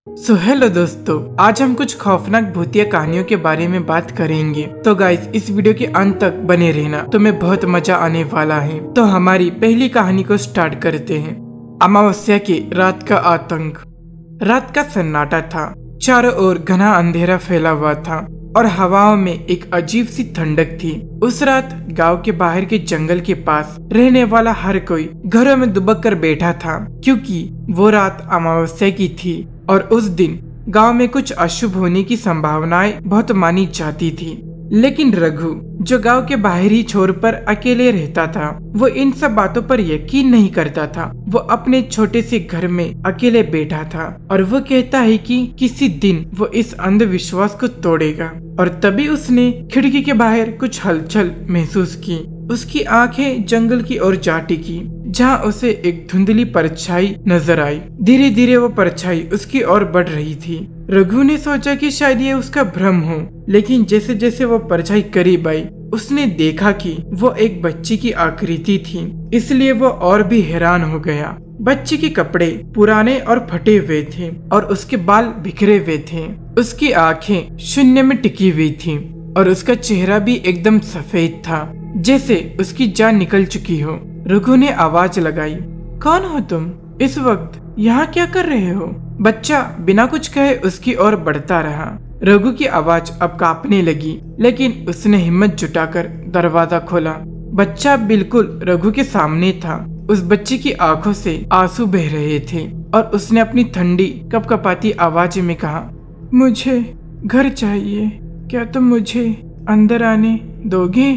Hello दोस्तों, आज हम कुछ खौफनाक भूतिया कहानियों के बारे में बात करेंगे। तो गाइस, इस वीडियो के अंत तक बने रहना, तुम्हें बहुत मजा आने वाला है। तो हमारी पहली कहानी को स्टार्ट करते हैं। अमावस्या की रात का आतंक। रात का सन्नाटा था, चारों ओर घना अंधेरा फैला हुआ था और हवाओं में एक अजीब सी ठंडक थी। उस रात गांव के बाहर के जंगल के पास रहने वाला हर कोई घरों में दुबक कर बैठा था, क्योंकि वो रात अमावस्या की थी और उस दिन गांव में कुछ अशुभ होने की संभावनाएं बहुत मानी जाती थी। लेकिन रघु, जो गांव के बाहरी छोर पर अकेले रहता था, वो इन सब बातों पर यकीन नहीं करता था। वो अपने छोटे से घर में अकेले बैठा था और वो कहता है कि किसी दिन वो इस अंधविश्वास को तोड़ेगा। और तभी उसने खिड़की के बाहर कुछ हलचल महसूस की। उसकी आंखें जंगल की ओर जा टिकी, जहाँ उसे एक धुंधली परछाई नजर आई। धीरे धीरे वो परछाई उसकी ओर बढ़ रही थी। रघु ने सोचा कि शायद ये उसका भ्रम हो, लेकिन जैसे जैसे वो परछाई करीब आई, उसने देखा कि वो एक बच्ची की आकृति थी। इसलिए वो और भी हैरान हो गया। बच्ची के कपड़े पुराने और फटे हुए थे और उसके बाल बिखरे हुए थे। उसकी आंखें शून्य में टिकी हुई थी और उसका चेहरा भी एकदम सफेद था, जैसे उसकी जान निकल चुकी हो। रघु ने आवाज लगाई, कौन हो तुम? इस वक्त यहाँ क्या कर रहे हो? बच्चा बिना कुछ कहे उसकी ओर बढ़ता रहा। रघु की आवाज अब कांपने लगी, लेकिन उसने हिम्मत जुटाकर दरवाजा खोला। बच्चा बिल्कुल रघु के सामने था। उस बच्चे की आंखों से आंसू बह रहे थे और उसने अपनी ठंडी कपकपाती आवाज में कहा, मुझे घर चाहिए, क्या तुम मुझे अंदर आने दोगे?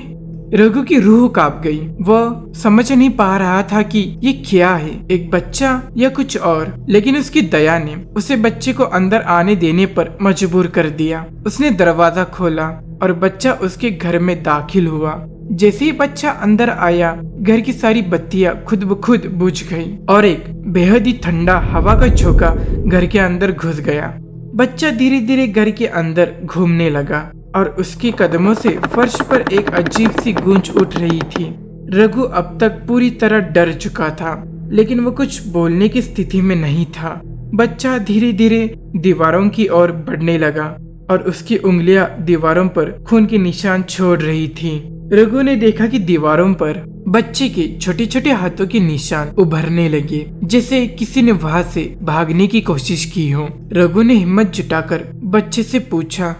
रघु की रूह कांप गई। वह समझ नहीं पा रहा था कि ये क्या है, एक बच्चा या कुछ और। लेकिन उसकी दया ने उसे बच्चे को अंदर आने देने पर मजबूर कर दिया। उसने दरवाजा खोला और बच्चा उसके घर में दाखिल हुआ। जैसे ही बच्चा अंदर आया, घर की सारी बत्तियां खुद ब खुद बुझ गई और एक बेहद ही ठंडा हवा का झोंका घर के अंदर घुस गया। बच्चा धीरे धीरे घर के अंदर घूमने लगा और उसके कदमों से फर्श पर एक अजीब सी गूंज उठ रही थी। रघु अब तक पूरी तरह डर चुका था, लेकिन वो कुछ बोलने की स्थिति में नहीं था। बच्चा धीरे धीरे दीवारों की ओर बढ़ने लगा और उसकी उंगलियां दीवारों पर खून के निशान छोड़ रही थी। रघु ने देखा कि दीवारों पर बच्चे के छोटे छोटे हाथों के निशान उभरने लगे, जैसे किसी ने वहां से भागने की कोशिश की हो। रघु ने हिम्मत जुटाकर बच्चे से पूछा,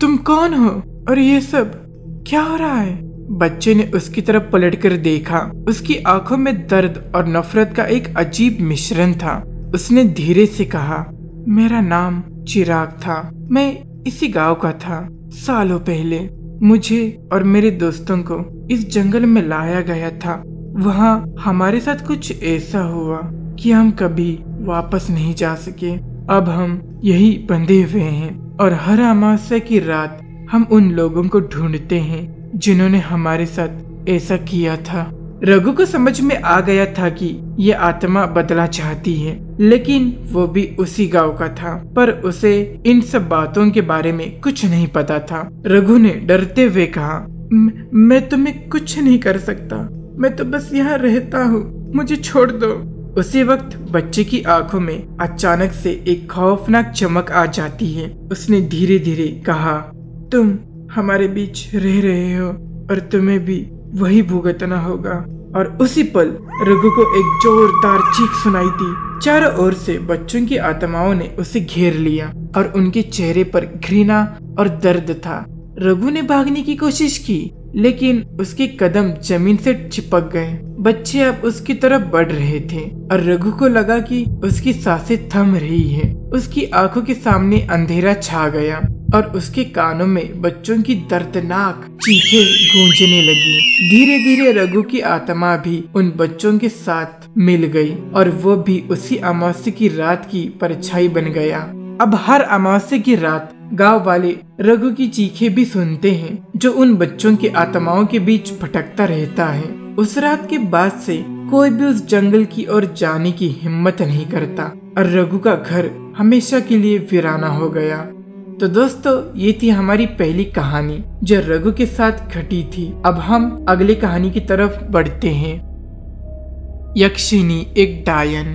तुम कौन हो और ये सब क्या हो रहा है? बच्चे ने उसकी तरफ पलटकर देखा। उसकी आंखों में दर्द और नफरत का एक अजीब मिश्रण था। उसने धीरे से कहा, मेरा नाम चिराग था, मैं इसी गांव का था। सालों पहले मुझे और मेरे दोस्तों को इस जंगल में लाया गया था। वहाँ हमारे साथ कुछ ऐसा हुआ कि हम कभी वापस नहीं जा सके। अब हम यही बंधे हुए हैं और हर अमावस्या की रात हम उन लोगों को ढूंढते हैं जिन्होंने हमारे साथ ऐसा किया था। रघु को समझ में आ गया था कि ये आत्मा बदला चाहती है, लेकिन वो भी उसी गांव का था, पर उसे इन सब बातों के बारे में कुछ नहीं पता था। रघु ने डरते हुए कहा, मैं तुम्हें कुछ नहीं कर सकता, मैं तो बस यहाँ रहता हूँ, मुझे छोड़ दो। उसी वक्त बच्चे की आंखों में अचानक से एक खौफनाक चमक आ जाती है। उसने धीरे धीरे कहा, तुम हमारे बीच रह रहे हो और तुम्हें भी वही भुगतना होगा। और उसी पल रघु को एक जोरदार चीख सुनाई दी। चारों ओर से बच्चों की आत्माओं ने उसे घेर लिया और उनके चेहरे पर घृणा और दर्द था। रघु ने भागने की कोशिश की, लेकिन उसके कदम जमीन से चिपक गए। बच्चे अब उसकी तरफ बढ़ रहे थे और रघु को लगा कि उसकी सांसें थम रही है। उसकी आंखों के सामने अंधेरा छा गया और उसके कानों में बच्चों की दर्दनाक चीखें गूंजने लगी। धीरे धीरे रघु की आत्मा भी उन बच्चों के साथ मिल गई और वो भी उसी अमावस्या की रात की परछाई बन गया। अब हर अमावस्या की रात गांव वाले रघु की चीखें भी सुनते हैं, जो उन बच्चों की आत्माओं के बीच भटकता रहता है। उस रात के बाद से कोई भी उस जंगल की ओर जाने की हिम्मत नहीं करता और रघु का घर हमेशा के लिए वीराना हो गया। तो दोस्तों, ये थी हमारी पहली कहानी जो रघु के साथ घटी थी। अब हम अगली कहानी की तरफ बढ़ते हैं। यक्षिनी एक डायन।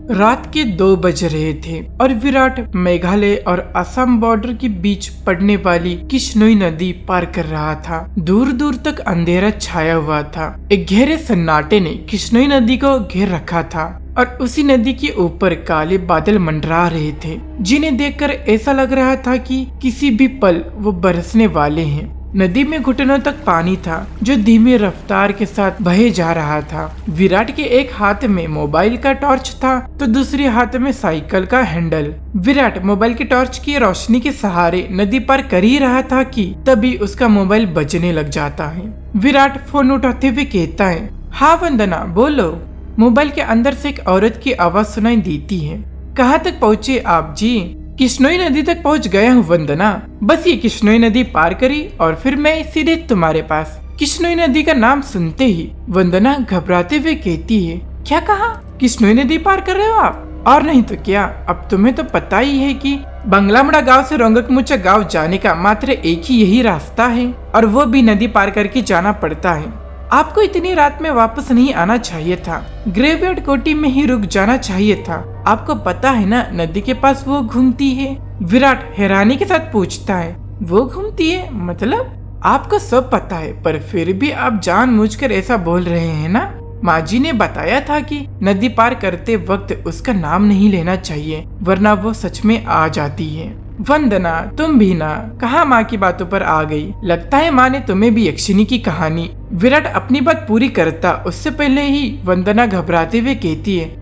रात के 2 बज रहे थे और विराट मेघालय और असम बॉर्डर के बीच पड़ने वाली किश्नोई नदी पार कर रहा था। दूर दूर तक अंधेरा छाया हुआ था। एक गहरे सन्नाटे ने किश्नोई नदी को घेर रखा था और उसी नदी के ऊपर काले बादल मंडरा रहे थे, जिन्हें देखकर ऐसा लग रहा था कि किसी भी पल वो बरसने वाले हैं। नदी में घुटनों तक पानी था जो धीमी रफ्तार के साथ बहे जा रहा था। विराट के एक हाथ में मोबाइल का टॉर्च था तो दूसरे हाथ में साइकिल का हैंडल। विराट मोबाइल की टॉर्च की रोशनी के सहारे नदी पार कर ही रहा था कि तभी उसका मोबाइल बजने लग जाता है। विराट फोन उठाते हुए कहता है, हाँ वंदना बोलो। मोबाइल के अंदर से एक औरत की आवाज सुनाई देती है। कहाँ तक पहुँचे आप जी? किश्नोई नदी तक पहुंच गया हूँ वंदना। बस ये किश्नोई नदी पार करी और फिर मैं सीधे तुम्हारे पास। किश्नोई नदी का नाम सुनते ही वंदना घबराते हुए कहती है, क्या कहा? किश्नोई नदी पार कर रहे हो आप? और नहीं तो क्या, अब तुम्हें तो पता ही है कि बंगलामुड़ा गांव से रोंगकमुचा गांव जाने का मात्र एक ही यही रास्ता है और वो भी नदी पार करके जाना पड़ता है। आपको इतनी रात में वापस नहीं आना चाहिए था, ग्रेवयार्ड कोठी में ही रुक जाना चाहिए था। आपको पता है ना नदी के पास वो घूमती है? विराट हैरानी के साथ पूछता है, वो घूमती है मतलब? आपको सब पता है पर फिर भी आप जानबूझकर ऐसा बोल रहे हैं ना? माँ जी ने बताया था कि नदी पार करते वक्त उसका नाम नहीं लेना चाहिए वरना वो सच में आ जाती है। वंदना तुम भी ना, कहाँ माँ की बातों पर आ गई। लगता है माँ ने तुम्हें भी यक्षिनी की कहानी। विराट अपनी बात पूरी करता उससे पहले ही वंदना घबराते हुए कहती है,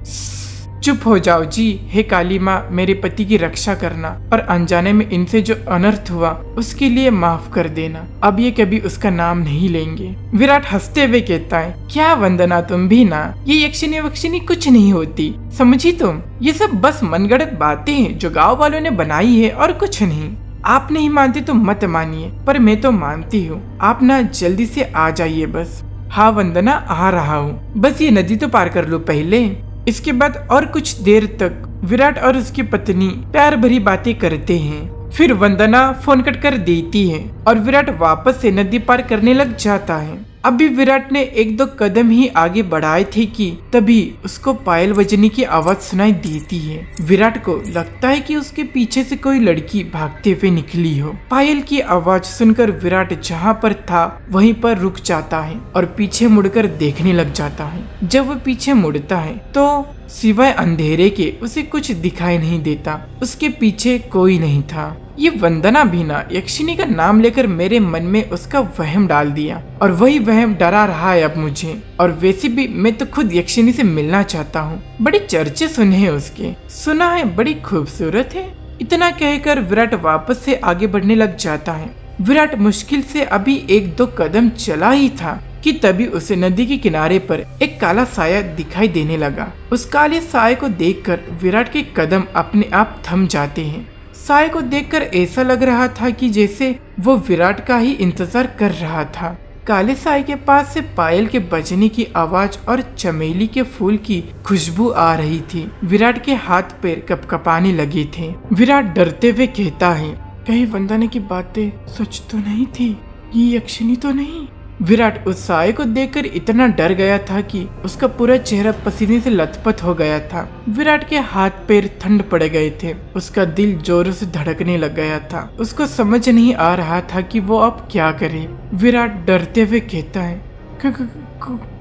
चुप हो जाओ जी, हे काली माँ मेरे पति की रक्षा करना और अनजाने में इनसे जो अनर्थ हुआ उसके लिए माफ कर देना। अब ये कभी उसका नाम नहीं लेंगे। विराट हंसते हुए कहता है, क्या वंदना तुम भी ना, ये यक्षिनी वक्षिनी कुछ नहीं होती, समझी तुम? ये सब बस मनगढ़ंत बातें हैं जो गाँव वालों ने बनाई है और कुछ नहीं। आप नहीं मानते तो मत मानिए, पर मैं तो मानती हूँ। आप ना जल्दी से आ जाइए बस। हाँ वंदना आ रहा हूँ, बस ये नदी तो पार कर लो पहले। इसके बाद और कुछ देर तक विराट और उसकी पत्नी प्यार भरी बातें करते हैं। फिर वंदना फोन कट कर देती है और विराट वापस से नदी पार करने लग जाता है। अभी विराट ने 1-2 कदम ही आगे बढ़ाए थे कि तभी उसको पायल बजने की आवाज सुनाई देती है। विराट को लगता है कि उसके पीछे से कोई लड़की भागते हुए निकली हो। पायल की आवाज सुनकर विराट जहाँ पर था वहीं पर रुक जाता है और पीछे मुड़कर देखने लग जाता है। जब वो पीछे मुड़ता है तो सिवाय अंधेरे के उसे कुछ दिखाई नहीं देता। उसके पीछे कोई नहीं था। ये वंदना भी ना यक्षिनी का नाम लेकर मेरे मन में उसका वहम डाल दिया और वही वहम डरा रहा है अब मुझे। और वैसे भी मैं तो खुद यक्षिनी से मिलना चाहता हूँ। बड़े चर्चे सुने हैं उसके, सुना है बड़ी खूबसूरत है। इतना कहकर विराट वापस से आगे बढ़ने लग जाता है। विराट मुश्किल से अभी 1-2 कदम चला ही था कि तभी उसे नदी के किनारे पर एक काला साया दिखाई देने लगा। उस काले साये को देखकर विराट के कदम अपने आप थम जाते हैं। साये को देखकर ऐसा लग रहा था कि जैसे वो विराट का ही इंतजार कर रहा था। काले साये के पास से पायल के बजने की आवाज और चमेली के फूल की खुशबू आ रही थी। विराट के हाथ पैर कपकपाने लगे थे। विराट डरते हुए कहता है, कहीं वंदना की बातें सच तो नहीं थी? ये यक्षिनी तो नहीं? विराट उस साये को देखकर इतना डर गया था कि उसका पूरा चेहरा पसीने से लथपथ हो गया था। विराट के हाथ पैर ठंड पड़ गए थे। उसका दिल जोरों से धड़कने लग गया था। उसको समझ नहीं आ रहा था कि वो अब क्या करे। विराट डरते हुए कहता है,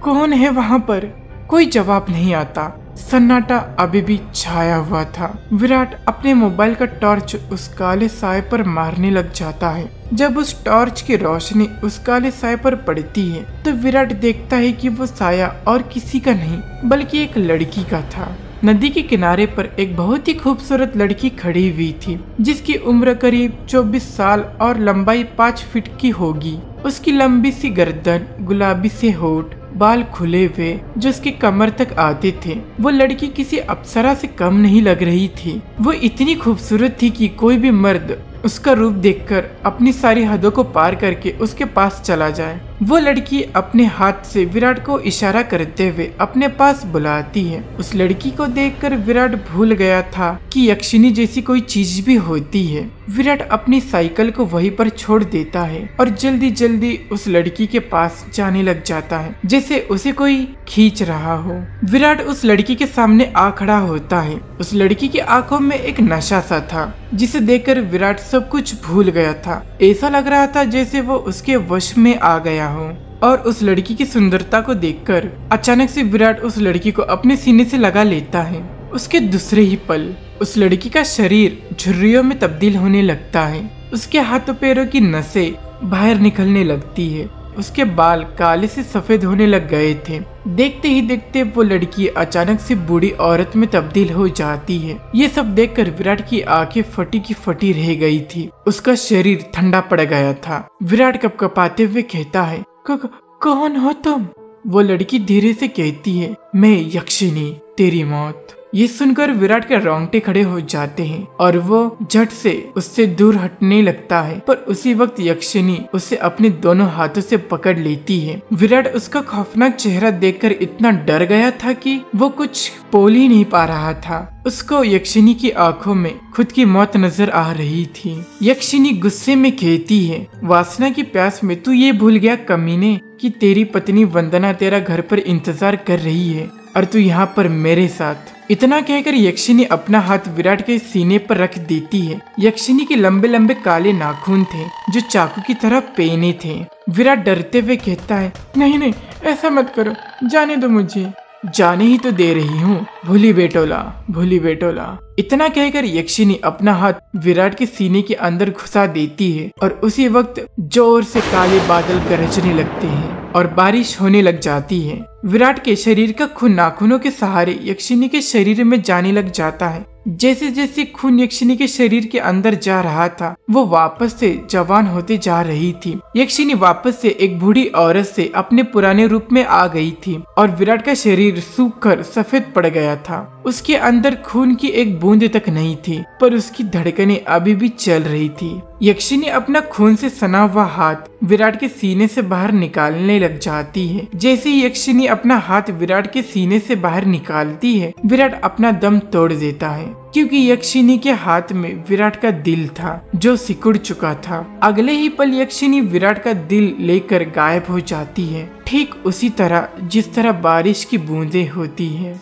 कौन है वहाँ पर? कोई जवाब नहीं आता। सन्नाटा अभी भी छाया हुआ था। विराट अपने मोबाइल का टॉर्च उस काले साये पर मारने लग जाता है। जब उस टॉर्च की रोशनी उस काले साये पर पड़ती है तो विराट देखता है कि वो साया और किसी का नहीं बल्कि एक लड़की का था। नदी के किनारे पर एक बहुत ही खूबसूरत लड़की खड़ी हुई थी जिसकी उम्र करीब 24 साल और लंबाई 5 फीट की होगी। उसकी लंबी सी गर्दन, गुलाबी से होठ, बाल खुले हुए जो उसकी कमर तक आते थे। वो लड़की किसी अप्सरा से कम नहीं लग रही थी। वो इतनी खूबसूरत थी कि कोई भी मर्द उसका रूप देखकर अपनी सारी हदों को पार करके उसके पास चला जाए। वो लड़की अपने हाथ से विराट को इशारा करते हुए अपने पास बुलाती है। उस लड़की को देखकर विराट भूल गया था कि यक्षिनी जैसी कोई चीज भी होती है। विराट अपनी साइकिल को वहीं पर छोड़ देता है और जल्दी जल्दी उस लड़की के पास जाने लग जाता है, जैसे उसे कोई खींच रहा हो। विराट उस लड़की के सामने आ खड़ा होता है। उस लड़की की आंखों में एक नशा सा था, जिसे देखकर विराट सब कुछ भूल गया था। ऐसा लग रहा था जैसे वो उसके वश में आ गया हो। और उस लड़की की सुंदरता को देखकर अचानक से विराट उस लड़की को अपने सीने से लगा लेता है। उसके दूसरे ही पल उस लड़की का शरीर झुर्रियों में तब्दील होने लगता है। उसके हाथों पैरों की नसें बाहर निकलने लगती है। उसके बाल काले से सफेद होने लग गए थे। देखते ही देखते वो लड़की अचानक से बूढ़ी औरत में तब्दील हो जाती है। ये सब देखकर विराट की आंखें फटी की फटी रह गई थी। उसका शरीर ठंडा पड़ गया था। विराट कपकपाते हुए कहता है, कौन हो तुम? वो लड़की धीरे से कहती है, मैं यक्षिनी, तेरी मौत। ये सुनकर विराट के रोंगटे खड़े हो जाते हैं और वो झट से उससे दूर हटने लगता है, पर उसी वक्त यक्षिनी उसे अपने दोनों हाथों से पकड़ लेती है। विराट उसका खौफनाक चेहरा देखकर इतना डर गया था कि वो कुछ बोल ही नहीं पा रहा था। उसको यक्षिनी की आंखों में खुद की मौत नजर आ रही थी। यक्षिनी गुस्से में कहती है, वासना की प्यास में तू ये भूल गया कमीने कि तेरी पत्नी वंदना तेरा घर पर इंतजार कर रही है और तू यहाँ पर मेरे साथ। इतना कहकर यक्षिनी अपना हाथ विराट के सीने पर रख देती है। यक्षिनी के लंबे लंबे काले नाखून थे जो चाकू की तरह पेने थे। विराट डरते हुए कहता है, नहीं नहीं, ऐसा मत करो, जाने दो मुझे। जाने ही तो दे रही हूँ, भूली बेटोला, भूली बेटोला। इतना कहकर यक्षिनी अपना हाथ विराट के सीने के अंदर घुसा देती है और उसी वक्त जोर से काले बादल गरजने लगते हैं और बारिश होने लग जाती है। विराट के शरीर का खून नाखूनों के सहारे यक्षिनी के शरीर में जाने लग जाता है। जैसे जैसे खून यक्षिनी के शरीर के अंदर जा रहा था, वो वापस से जवान होते जा रही थी। यक्षिनी वापस से एक बूढ़ी औरत से अपने पुराने रूप में आ गई थी और विराट का शरीर सूखकर सफेद पड़ गया था। उसके अंदर खून की एक बूंद तक नहीं थी, पर उसकी धड़कनें अभी भी चल रही थी। यक्षिनी अपना खून से सना हुआ हाथ विराट के सीने से बाहर निकालने लग जाती है। जैसे ही यक्षिनी अपना हाथ विराट के सीने से बाहर निकालती है, विराट अपना दम तोड़ देता है, क्योंकि यक्षिनी के हाथ में विराट का दिल था जो सिकुड़ चुका था। अगले ही पल यक्षिनी विराट का दिल लेकर गायब हो जाती है, ठीक उसी तरह जिस तरह बारिश की बूंदें होती है।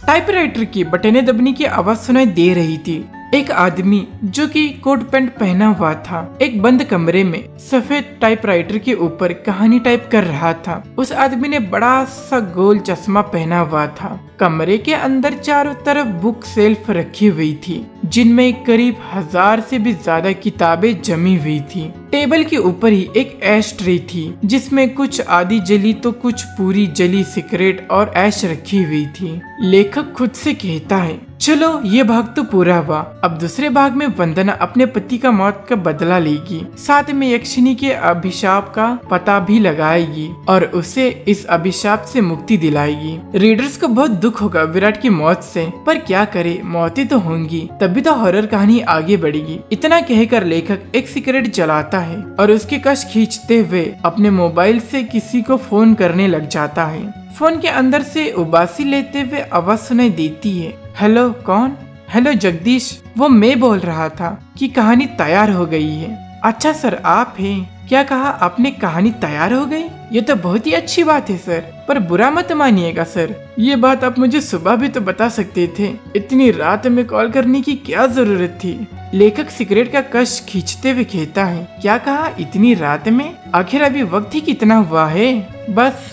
टाइपराइटर की बटनें दबने की आवाज सुनाई दे रही थी। एक आदमी जो कि कोट पैंट पहना हुआ था एक बंद कमरे में सफेद टाइपराइटर के ऊपर कहानी टाइप कर रहा था। उस आदमी ने बड़ा सा गोल चश्मा पहना हुआ था। कमरे के अंदर चारों तरफ बुक सेल्फ रखी हुई थी, जिनमें करीब 1000 से भी ज्यादा किताबें जमी हुई थी। टेबल के ऊपर ही एक ऐश ट्रे थी, जिसमें कुछ आधी जली तो कुछ पूरी जली सिगरेट और ऐश रखी हुई थी। लेखक खुद से कहता है, चलो ये भाग तो पूरा हुआ, अब दूसरे भाग में वंदना अपने पति का मौत का बदला लेगी, साथ में यक्षिनी के अभिशाप का पता भी लगाएगी और उसे इस अभिशाप से मुक्ति दिलाएगी। रीडर्स को बहुत दुख होगा विराट की मौत से, पर क्या करे, मौतें तो होंगी, तभी तो हॉरर कहानी आगे बढ़ेगी। इतना कहकर लेखक एक सिगरेट जलाता है और उसके कश खींचते हुए अपने मोबाइल से किसी को फोन करने लग जाता है। फोन के अंदर से उबासी लेते हुए आवाज सुनाई देती है, हेलो कौन? हेलो जगदीश, वो मैं बोल रहा था कि कहानी तैयार हो गई है। अच्छा सर, आप हैं? क्या कहा आपने? कहानी तैयार हो गई? ये तो बहुत ही अच्छी बात है सर, पर बुरा मत मानिएगा सर, ये बात आप मुझे सुबह भी तो बता सकते थे, इतनी रात में कॉल करने की क्या जरूरत थी? लेखक सिगरेट का कश खींचते हुए कहता है, क्या कहा इतनी रात में? आखिर अभी वक्त ही कितना हुआ है? बस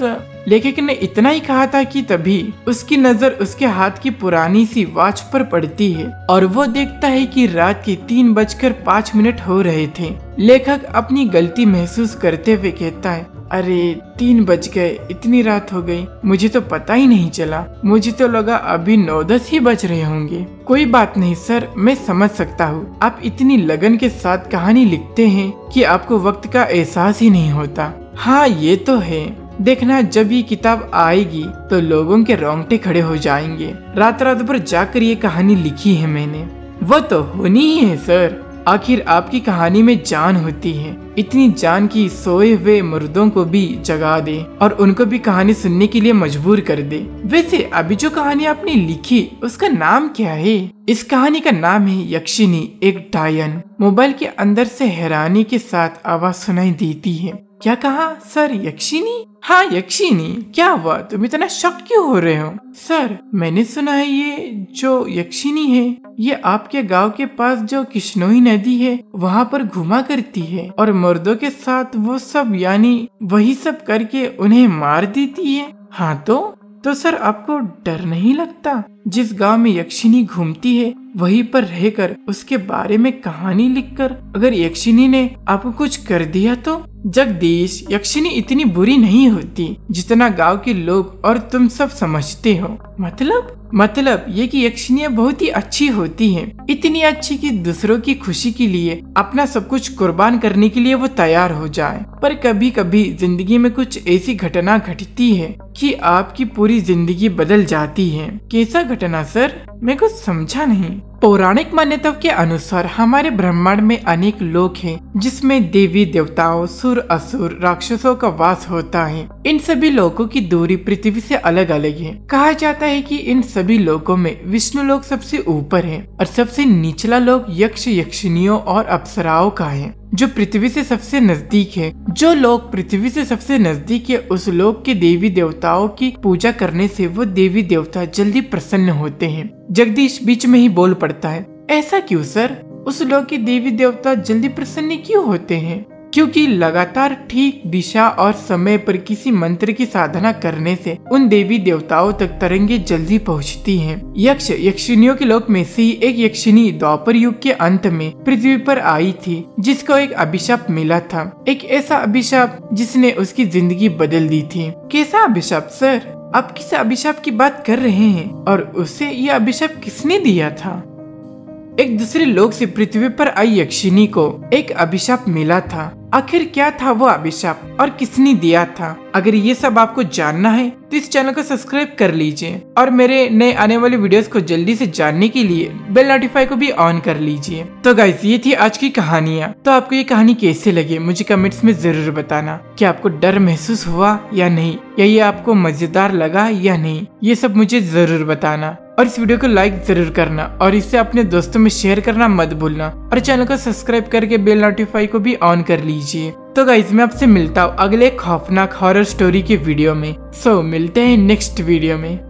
लेखक ने इतना ही कहा था कि तभी उसकी नजर उसके हाथ की पुरानी सी वॉच पर पड़ती है और वो देखता है कि रात के 3:05 हो रहे थे। लेखक अपनी गलती महसूस करते हुए कहता है, अरे 3 बज गए, इतनी रात हो गई, मुझे तो पता ही नहीं चला, मुझे तो लगा अभी 9-10 ही बज रहे होंगे। कोई बात नहीं सर, मैं समझ सकता हूँ, आप इतनी लगन के साथ कहानी लिखते हैं कि आपको वक्त का एहसास ही नहीं होता। हाँ ये तो है, देखना जब ये किताब आएगी तो लोगों के रोंगटे खड़े हो जाएंगे। रात रात भर जाकर ये कहानी लिखी है मैंने। वो तो होनी ही है सर, आखिर आपकी कहानी में जान होती है, इतनी जान की सोए हुए मुर्दों को भी जगा दे और उनको भी कहानी सुनने के लिए मजबूर कर दे। वैसे अभी जो कहानी आपने लिखी उसका नाम क्या है? इस कहानी का नाम है यक्षिनी एक डायन। मोबाइल के अंदर से हैरानी के साथ आवाज सुनाई देती है। क्या कहा सर? यक्षिनी? हाँ यक्षिनी। क्या हुआ, तुम इतना शॉक क्यों हो रहे हो? सर मैंने सुना है ये जो यक्षिनी है ये आपके गांव के पास जो किश्नोई नदी है वहाँ पर घुमा करती है और मर्दों के साथ वो सब यानी वही सब करके उन्हें मार देती है। हाँ तो सर आपको डर नहीं लगता? जिस गांव में यक्षिनी घूमती है वहीं पर रहकर उसके बारे में कहानी लिखकर अगर यक्षिनी ने आपको कुछ कर दिया तो? जगदीश, यक्षिनी इतनी बुरी नहीं होती जितना गांव के लोग और तुम सब समझते हो। मतलब ये कि यक्षिनियाँ बहुत ही अच्छी होती हैं, इतनी अच्छी कि दूसरों की खुशी के लिए अपना सब कुछ कुर्बान करने के लिए वो तैयार हो जाए। पर कभी कभी जिंदगी में कुछ ऐसी घटना घटती है कि आपकी पूरी जिंदगी बदल जाती है। कैसा घटना सर? मैं कुछ समझा नहीं। पौराणिक मान्यताओं के अनुसार हमारे ब्रह्मांड में अनेक लोक हैं जिसमें देवी देवताओं, सुर, असुर, राक्षसों का वास होता है। इन सभी लोकों की दूरी पृथ्वी से अलग अलग है। कहा जाता है कि इन सभी लोकों में विष्णु लोक सबसे ऊपर है और सबसे निचला लोक यक्ष, यक्षिनियों और अप्सराओं का है जो पृथ्वी से सबसे नजदीक है। जो लोग पृथ्वी से सबसे नजदीक है उस लोक के देवी देवताओं की पूजा करने से वो देवी देवता जल्दी प्रसन्न होते हैं। जगदीश बीच में ही बोल पड़ता है, ऐसा क्यों सर? उस लोक के देवी देवता जल्दी प्रसन्न क्यों होते हैं? क्योंकि लगातार ठीक दिशा और समय पर किसी मंत्र की साधना करने से उन देवी देवताओं तक तरंगे जल्दी पहुंचती हैं। यक्ष, यक्षिनियों के लोक में से ही एक यक्षिनी द्वापर युग के अंत में पृथ्वी पर आई थी जिसको एक अभिशाप मिला था। एक ऐसा अभिशाप जिसने उसकी जिंदगी बदल दी थी। कैसा अभिशाप सर? आप किस अभिशाप की बात कर रहे हैं और उसे यह अभिशाप किसने दिया था? एक दूसरे लोक से पृथ्वी पर आई यक्षिनी को एक अभिशाप मिला था। आखिर क्या था वो अभिशाप और किसने दिया था? अगर ये सब आपको जानना है तो इस चैनल को सब्सक्राइब कर लीजिए और मेरे नए आने वाले वीडियोस को जल्दी से जानने के लिए बेल नोटिफाई को भी ऑन कर लीजिए। तो गाइस ये थी आज की कहानियाँ। तो आपको ये कहानी कैसे लगी मुझे कमेंट्स में जरूर बताना। क्या आपको डर महसूस हुआ या नहीं, या ये आपको मजेदार लगा या नहीं, ये सब मुझे जरूर बताना। और इस वीडियो को लाइक जरूर करना और इसे अपने दोस्तों में शेयर करना मत भूलना और चैनल को सब्सक्राइब करके बेल नोटिफाई को भी ऑन कर लीजिए। तो गाइस मैं आपसे मिलता हूँ अगले खौफनाक हॉरर स्टोरी के वीडियो में। सो मिलते हैं नेक्स्ट वीडियो में।